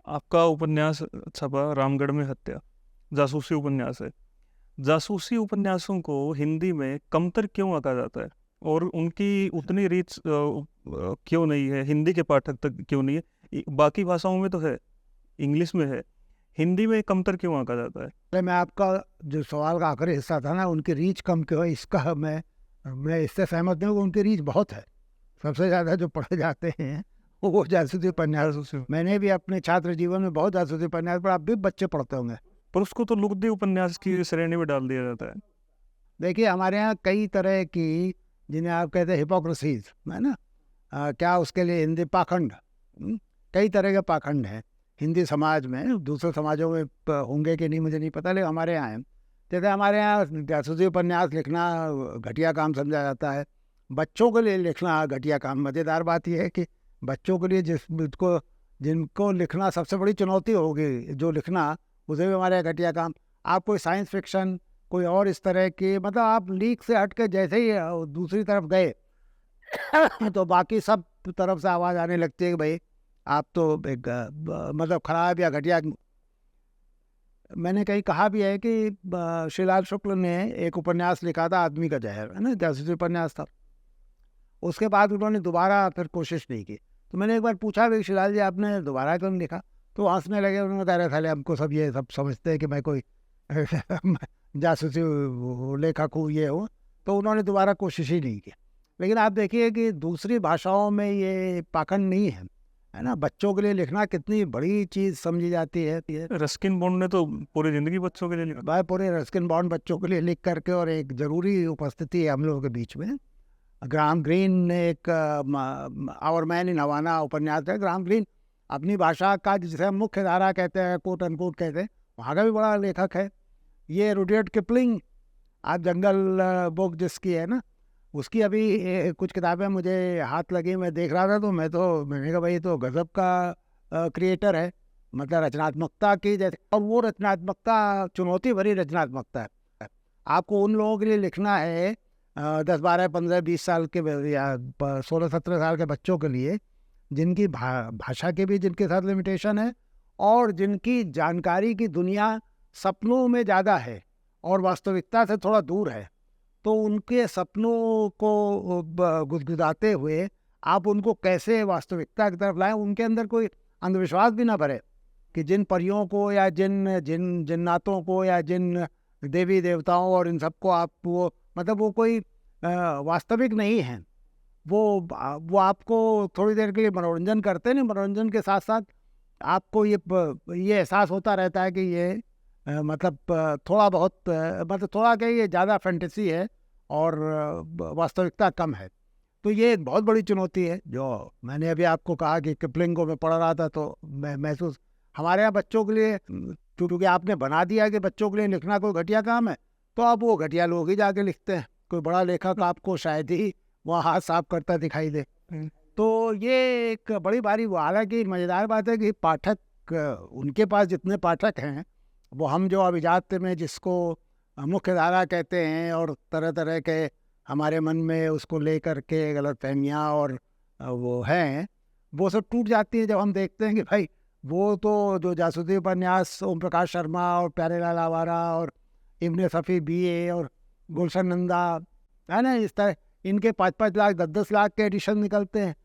आपका उपन्यास छपा रामगढ़ में हत्या, जासूसी उपन्यास है। जासूसी उपन्यासों को हिंदी में कमतर क्यों आंका जाता है और उनकी उतनी रीच क्यों नहीं है, हिंदी के पाठक तक क्यों नहीं है? बाकी भाषाओं में तो है, इंग्लिश में है, हिंदी में कमतर क्यों आंका जाता है? अरे मैं आपका जो सवाल का आखिरी हिस्सा था ना, उनकी रीच कम क्यों है, इसका मैं इससे सहमत नहीं हूँ। उनकी रीच बहुत है। सबसे ज़्यादा जो पढ़े जाते हैं वो जासूसी उपन्यास। मैंने भी अपने छात्र जीवन में बहुत जासूसी उपन्यास पढ़ा, अब भी बच्चे पढ़ते होंगे। पर उसको तो लुगदी उपन्यास की श्रेणी में डाल दिया जाता है। देखिए, हमारे यहाँ कई तरह की, जिन्हें आप कहते हैं हिपोक्रेसीज, है ना, क्या उसके लिए हिंदी पाखंड, कई तरह के पाखंड हैं हिंदी समाज में। दूसरे समाजों में होंगे कि नहीं मुझे नहीं पता, लेकिन हमारे यहाँ है। जैसे हमारे यहाँ जासूसी उपन्यास लिखना घटिया काम समझा जाता है, बच्चों के लिए लिखना घटिया काम। मज़ेदार बात यह है कि बच्चों के लिए जिनको लिखना सबसे बड़ी चुनौती होगी, जो लिखना, उसे भी हमारे यहाँ घटिया काम। आप कोई साइंस फिक्शन, कोई और इस तरह की, मतलब आप लीक से हट के जैसे ही दूसरी तरफ गए तो बाकी सब तरफ से आवाज़ आने लगती है कि भाई आप तो एक मतलब खराब या घटिया। मैंने कहीं कहा भी है कि श्रीलाल शुक्ल ने एक उपन्यास लिखा था, आदमी का जहर, है ना, जासूसी उपन्यास था। उसके बाद उन्होंने दोबारा फिर कोशिश नहीं की। तो मैंने एक बार पूछा भी, श्रीलाल जी आपने दोबारा क्यों नहीं लिखा? तो हंसने लगे। उन्होंने कहा, रहे साले हमको सब ये सब समझते हैं कि मैं कोई जासूसी लेखक हूँ, ये हूँ। तो उन्होंने दोबारा कोशिश ही नहीं की। लेकिन आप देखिए कि दूसरी भाषाओं में ये पाखंड नहीं है ना। बच्चों के लिए लिखना कितनी बड़ी चीज़ समझी जाती है। रस्किन बॉन्ड ने तो पूरी जिंदगी बच्चों के लिए लिखा। भाई पूरे रस्किन बॉन्ड बच्चों के लिए लिख करके, और एक ज़रूरी उपस्थिति है हम लोगों के बीच में। ग्राहम ग्रीन ने एक आवर मैन इन हवाना उपन्यास है। ग्राहम ग्रीन अपनी भाषा का, जिसे हम मुख्य धारा कहते हैं, कोट अनकोट कहते हैं, वहाँ का भी बड़ा लेखक है। ये रुडयार्ड किपलिंग, आज जंगल बुक जिसकी है ना, उसकी अभी कुछ किताबें मुझे हाथ लगी, मैं देख रहा था, तो मैंने कहा भाई ये तो गजब का क्रिएटर है, मतलब रचनात्मकता की जैसे। और वो रचनात्मकता चुनौती भरी रचनात्मकता है। आपको उन लोगों के लिए लिखना है 10, 12, 15, 20 साल के या 16, 17 साल के बच्चों के लिए, जिनकी भाषा के भी जिनके साथ लिमिटेशन है, और जिनकी जानकारी की दुनिया सपनों में ज़्यादा है और वास्तविकता से थोड़ा दूर है। तो उनके सपनों को गुदगुदाते हुए आप उनको कैसे वास्तविकता की तरफ लाएं, उनके अंदर कोई अंधविश्वास भी ना भरे कि जिन परियों को या जिन जिन्नातों को या जिन देवी देवताओं और इन सबको आप वो, मतलब वो कोई वास्तविक नहीं है। वो आपको थोड़ी देर के लिए मनोरंजन करते हैं। नहीं, मनोरंजन के साथ साथ आपको ये एहसास होता रहता है कि ये मतलब थोड़ा बहुत मतलब थोड़ा क्या, ये ज़्यादा फैंटेसी है और वास्तविकता कम है। तो ये एक बहुत बड़ी चुनौती है। जो मैंने अभी आपको कहा कि किपलिंग को मैं पढ़ रहा था, तो मैं महसूस, हमारे यहाँ बच्चों के लिए, क्योंकि आपने बना दिया कि बच्चों के लिए लिखना कोई घटिया काम है, तो अब वो घटिया लोग ही जाके लिखते हैं। कोई बड़ा लेखक आपको शायद ही वहाँ हाथ साफ करता दिखाई दे। तो ये एक बड़ी भारी, हालांकि मज़ेदार बात है कि पाठक, उनके पास जितने पाठक हैं, वो हम जो अभिजात में जिसको मुख्य धारा कहते हैं, और तरह तरह के हमारे मन में उसको लेकर के गलतफहमियाँ और वो हैं, वो सब टूट जाती हैं जब हम देखते हैं कि भाई वो तो जो जासूसी उपन्यास ओम प्रकाश शर्मा और प्यारेलाल आवारा और इब्ने सफ़ी BA और गुलशन नंदा, है ना, इस तरह इनके 5-5 लाख 10-10 लाख के एडिशन निकलते हैं।